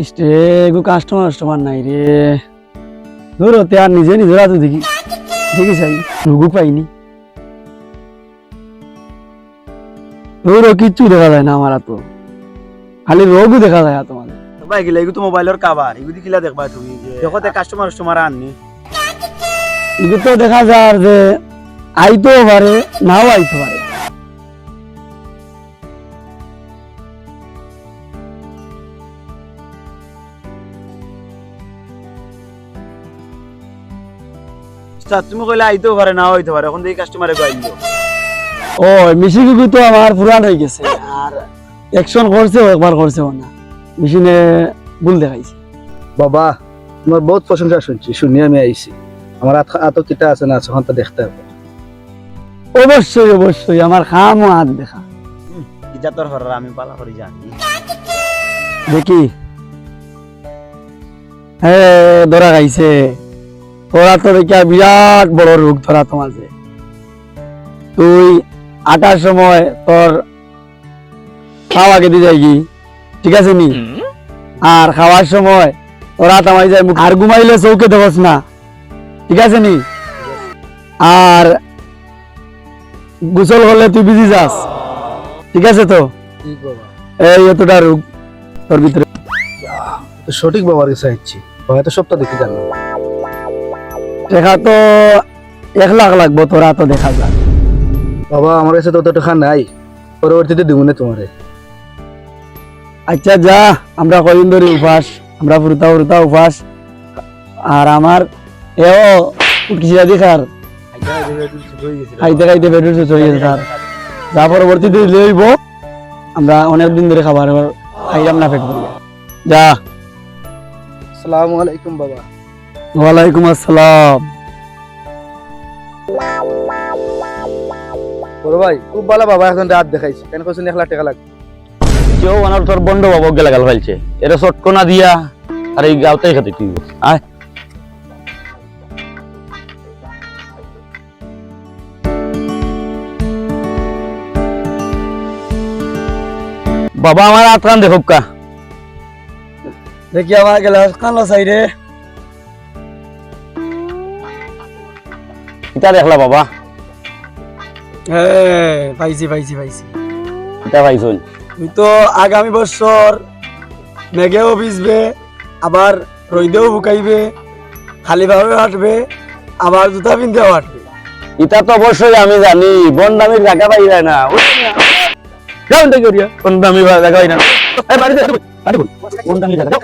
ইস্টে গো কাস্টমার নাই রে ধরো তে আর নিজে নিজের হাতে দেখি চাই রুগু পাইনি ধরো কিচ্ছু দেখা যায় না আমার তো খালি রোগও দেখা যায় তোমাদের ভাই গিলা এগু তো মোবাইলের কাবার এগুদি কিলা দেখবা তুমি দেখো তে কাস্টমার আননি এগুলো তো দেখা যায় যে আইতেও পারে নাও আইতে পারে তুমি কইলে আইতেও পারে নাও হইতে পারে এখন দেখি কাস্টমারে গাইলো ও মেশিনগুলো তো আমার পুরান হয়ে গেছে আর অ্যাকশন করছেও একবার করছেও না মেশিনে ভুল দেখাইছে বাবা তোমার বহুত প্রশংসা শুনছি শুনি আমি আইছি আমার আত কিটা আছে না তখন তো দেখতে হবে অবশ্যই আমার খাম ও হাত দেখা ইটা তোর হরার আমি পালা করে জানি দেখি হ্যাঁ ধরা গাইছে তোরা তো দেখি বিরাট বড় রোগ ধরা তোমার যে তুই আটার সময় তোর খাওয়া খেতে যাই কি ঠিক আছে নি আর খাওয়ার সময় ওরা তামাই যায় আর ঘুমাইলে চৌকে দেবস না ঠিক আছে নি আর গোসল করলে তুই বিজি যাস ঠিক আছে তো ঠিক বাবা এই এতটা রোগ তোর ভিতরে তো সঠিক বাবার কাছে আইছি বাবা তো সবটা দেখে জানো দেখা তো 1 লাখ লাগবো তোরা তো দেখা যাক বাবা আমার কাছে তো অত টাকা নাই পরবর্তীতে দিব না তোমারে আচ্ছা যা আমরা কদিন ধরে উপাস আমরা ফুরতা উপাস আর আমার এও উঠকিছিরা দেখার খাইতে বেডুর সুস্থ হয়ে গেছে স্যার যা পরবর্তীতে লইব আমরা অনেক দিন ধরে খাবার খাইলাম না পেট ভরিয়া যা আসসালামু আলাইকুম বাবা ওয়ালাইকুম আসসালাম বড় ভাই খুব ভালো বাবা এখন রাত দেখাইছি কেন কোসেন 1 লাখ টাকা লাগবে কেউ আনার তোর বন্ধ বাবু গেলা গাল ফেলছে এরা চটকনা দিয়া আর এই গাওতেই খেতে তুই আয় বাবা আমার আত্রান দেখো কা দেখি আমার গেলাস কানলো সাইডে এটা দেখলা বাবা হ্যাঁ পাইছি এটা পাইছুন তুই তো আগামী বছর মেঘেও ভিজবে আবার রইদেও বুকাইবে খালি ভাবে হাঁটবে আবার জুতা পিনতেও হাঁটবে এটা তো অবশ্যই আমি জানি বন্ডামির জায়গা পাই যায় না বন্ডামি জায়গা পাই না বন্ডামির জায়গা